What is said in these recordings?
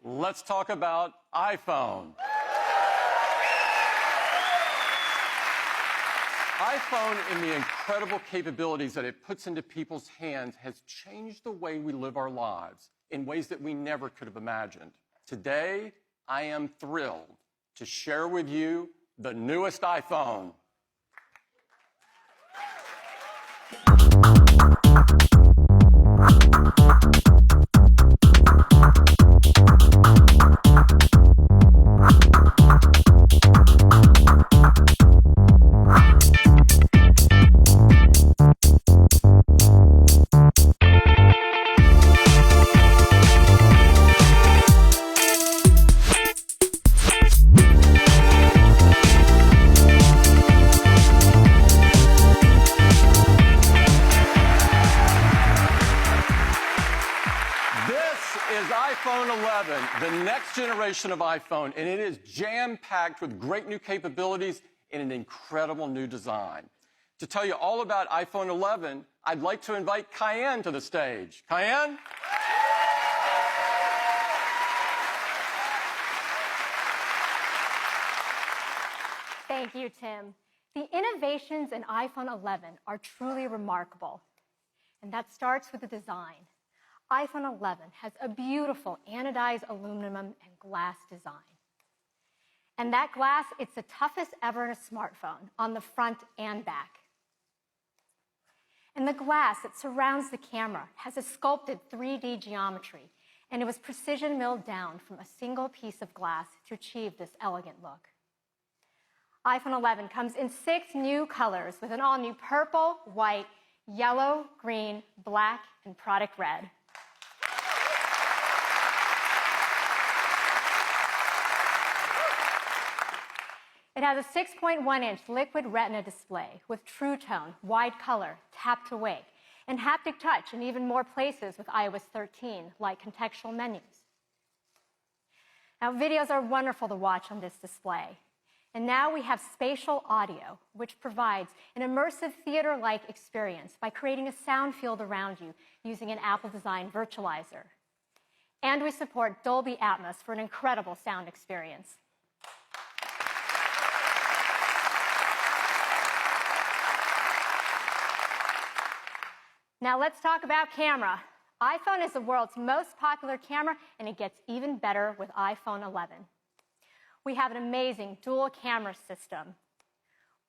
let's talk about iPhone. iPhone and the incredible capabilities that it puts into people's hands has changed the way we live our lives in ways that we never could have imagined. Today, I am thrilled to share with you the newest iPhone. Is iPhone 11, the next generation of iPhone, and it is jam-packed with great new capabilities and an incredible new design. To tell you all about iPhone 11, I'd like to invite Cayenne to the stage. Cayenne? Thank you, Tim. The innovations in iPhone 11 are truly remarkable, and that starts with the design. iPhone 11 has a beautiful anodized aluminum and glass design. And that glass, it's the toughest ever in a smartphone on the front and back. And the glass that surrounds the camera has a sculpted 3D geometry, and it was precision milled down from a single piece of glass to achieve this elegant look. iPhone 11 comes in 6 new colors with an all-new purple, white, yellow, green, black, and product red. It has a 6.1-inch liquid retina display with True Tone, wide color, tap to wake, and haptic touch in even more places with iOS 13, like contextual menus. Now, videos are wonderful to watch on this display. And now we have spatial audio, which provides an immersive theater-like experience by creating a sound field around you using an Apple-designed virtualizer. And we support Dolby Atmos for an incredible sound experience. Now let's talk about camera. iPhone is the world's most popular camera, and it gets even better with iPhone 11. We have an amazing dual camera system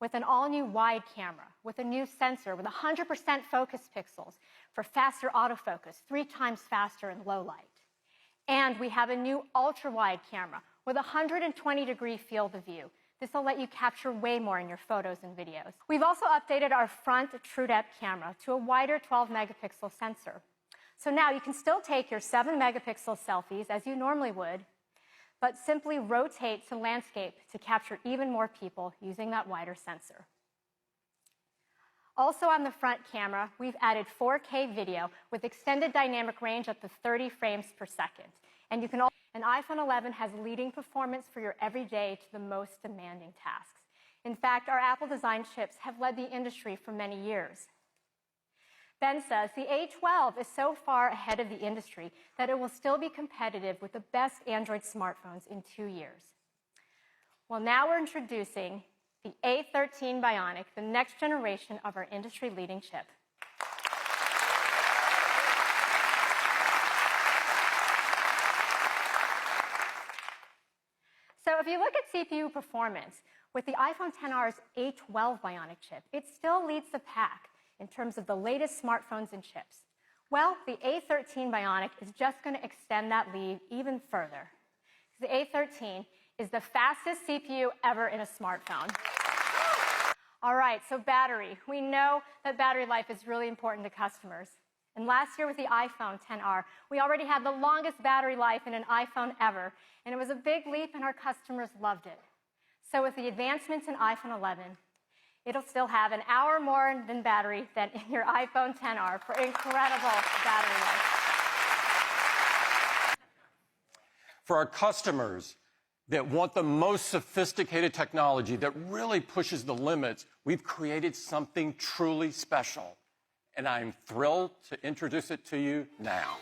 with an all-new wide camera, with a new sensor with 100% focus pixels for faster autofocus, 3 times faster in low light. And we have a new ultra-wide camera with a 120-degree field of view. This will let you capture way more in your photos and videos. We've also updated our front TrueDepth camera to a wider 12-megapixel sensor. So now you can still take your 7-megapixel selfies as you normally would, but simply rotate to landscape to capture even more people using that wider sensor. Also on the front camera, we've added 4K video with extended dynamic range up to 30 frames per second. And an iPhone 11 has leading performance for your everyday to the most demanding tasks. In fact, our Apple-designed chips have led the industry for many years. Ben says the A12 is so far ahead of the industry that it will still be competitive with the best Android smartphones in 2 years. Well, now we're introducing the A13 Bionic, the next generation of our industry-leading chip. So if you look at CPU performance, with the iPhone XR's A12 Bionic chip, it still leads the pack in terms of the latest smartphones and chips. Well, the A13 Bionic is just going to extend that lead even further. The A13 is the fastest CPU ever in a smartphone. All right, so battery. We know that battery life is really important to customers. And last year with the iPhone XR, we already had the longest battery life in an iPhone ever, and it was a big leap and our customers loved it. So with the advancements in iPhone 11, it'll still have an hour more than battery than in your iPhone XR for incredible battery life. For our customers that want the most sophisticated technology that really pushes the limits, we've created something truly special. And I'm thrilled to introduce it to you now.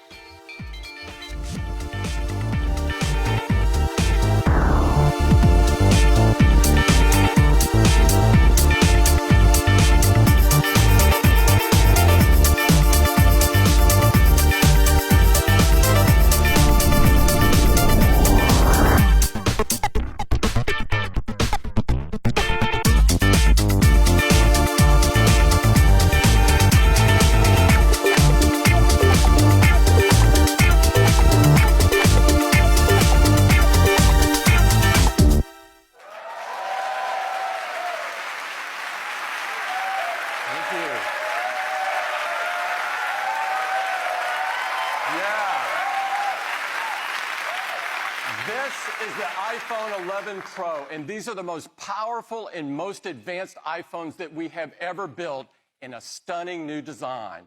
This is the iPhone 11 Pro, and these are the most powerful and most advanced iPhones that we have ever built in a stunning new design.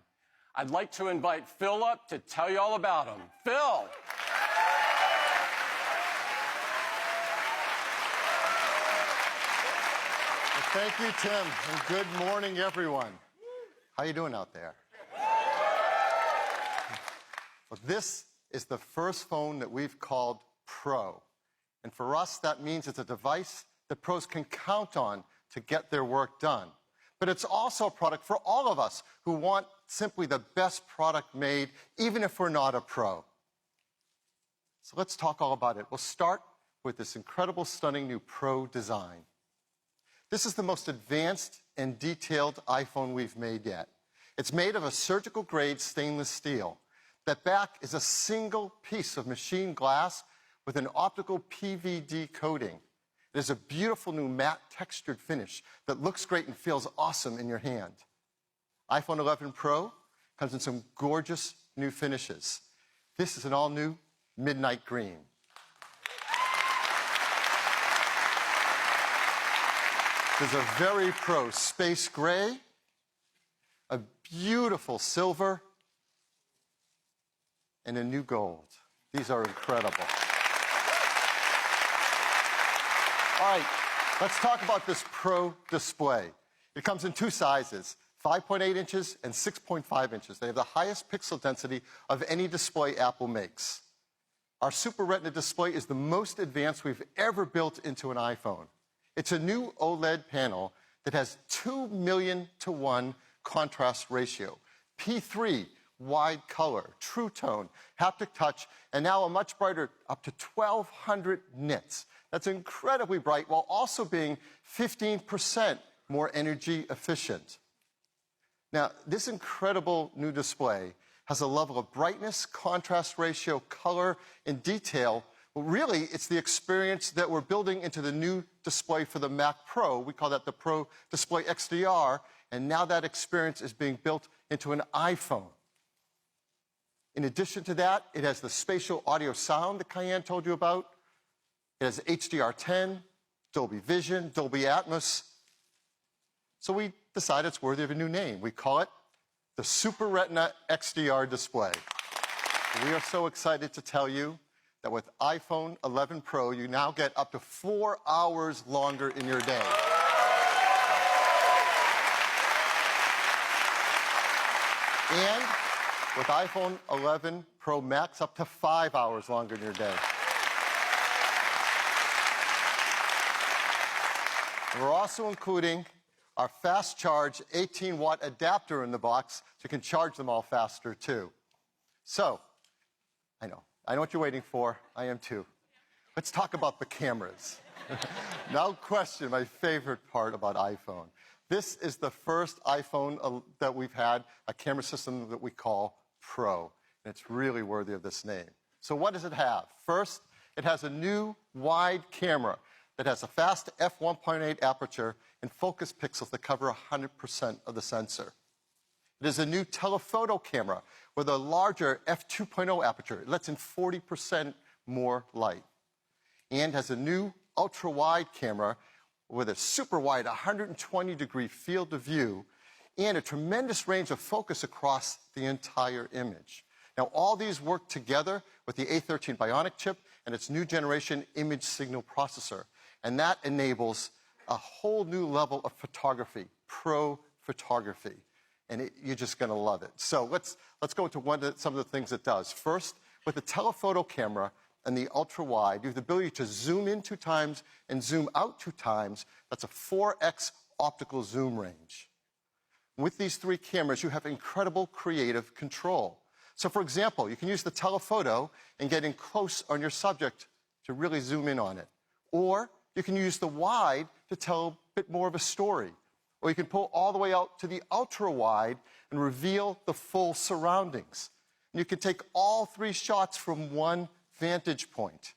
I'd like to invite Phil up to tell you all about them. Phil! Thank you, Tim, and good morning, everyone. How you doing out there? Well, this is the first phone that we've called Pro. And for us, that means it's a device that pros can count on to get their work done. But it's also a product for all of us who want simply the best product made, even if we're not a pro. So let's talk all about it. We'll start with this incredible, stunning new Pro design. This is the most advanced and detailed iPhone we've made yet. It's made of a surgical-grade stainless steel. That back is a single piece of machined glass with an optical PVD coating. It is a beautiful new matte textured finish that looks great and feels awesome in your hand. iPhone 11 Pro comes in some gorgeous new finishes. This is an all-new midnight green. There's a very pro space gray, a beautiful silver, and a new gold. These are incredible. All right, let's talk about this Pro display. It comes in two sizes, 5.8 inches and 6.5 inches. They have the highest pixel density of any display Apple makes. Our Super Retina display is the most advanced we've ever built into an iPhone. It's a new OLED panel that has 2,000,000:1 contrast ratio, P3 wide color, true tone, haptic touch, and now a much brighter, up to 1,200 nits. That's incredibly bright while also being 15% more energy efficient. Now, this incredible new display has a level of brightness, contrast ratio, color, and detail. Well, really, it's the experience that we're building into the new display for the Mac Pro. We call that the Pro Display XDR, and now that experience is being built into an iPhone. In addition to that, it has the spatial audio sound that Cayenne told you about. It has HDR10, Dolby Vision, Dolby Atmos. So we decided it's worthy of a new name. We call it the Super Retina XDR display. We are so excited to tell you that with iPhone 11 Pro, you now get up to 4 hours longer in your day. And with iPhone 11 Pro Max, up to 5 hours longer in your day. And we're also including our fast charge 18-watt adapter in the box so you can charge them all faster too. So, I know what you're waiting for. I am too. Let's talk about the cameras. No question, my favorite part about iPhone. This is the first iPhone that we've had, a camera system that we call Pro. And it's really worthy of this name. So what does it have? First, it has a new wide camera that has a fast f1.8 aperture and focus pixels that cover 100% of the sensor. It is a new telephoto camera with a larger f2.0 aperture. It lets in 40% more light. And has a new ultra-wide camera with a super wide 120-degree field of view and a tremendous range of focus across the entire image. Now, all these work together with the A13 Bionic chip and its new generation image signal processor. And that enables a whole new level of photography, pro photography. And you're just going to love it. So let's go into some of the things it does. First, with the telephoto camera and the ultra-wide, you have the ability to zoom in 2 times and zoom out 2 times. That's a 4x optical zoom range. With these 3 cameras, you have incredible creative control. So, for example, you can use the telephoto and get in close on your subject to really zoom in on it. Or you can use the wide to tell a bit more of a story. Or you can pull all the way out to the ultra-wide and reveal the full surroundings. And you can take all 3 shots from one vantage point.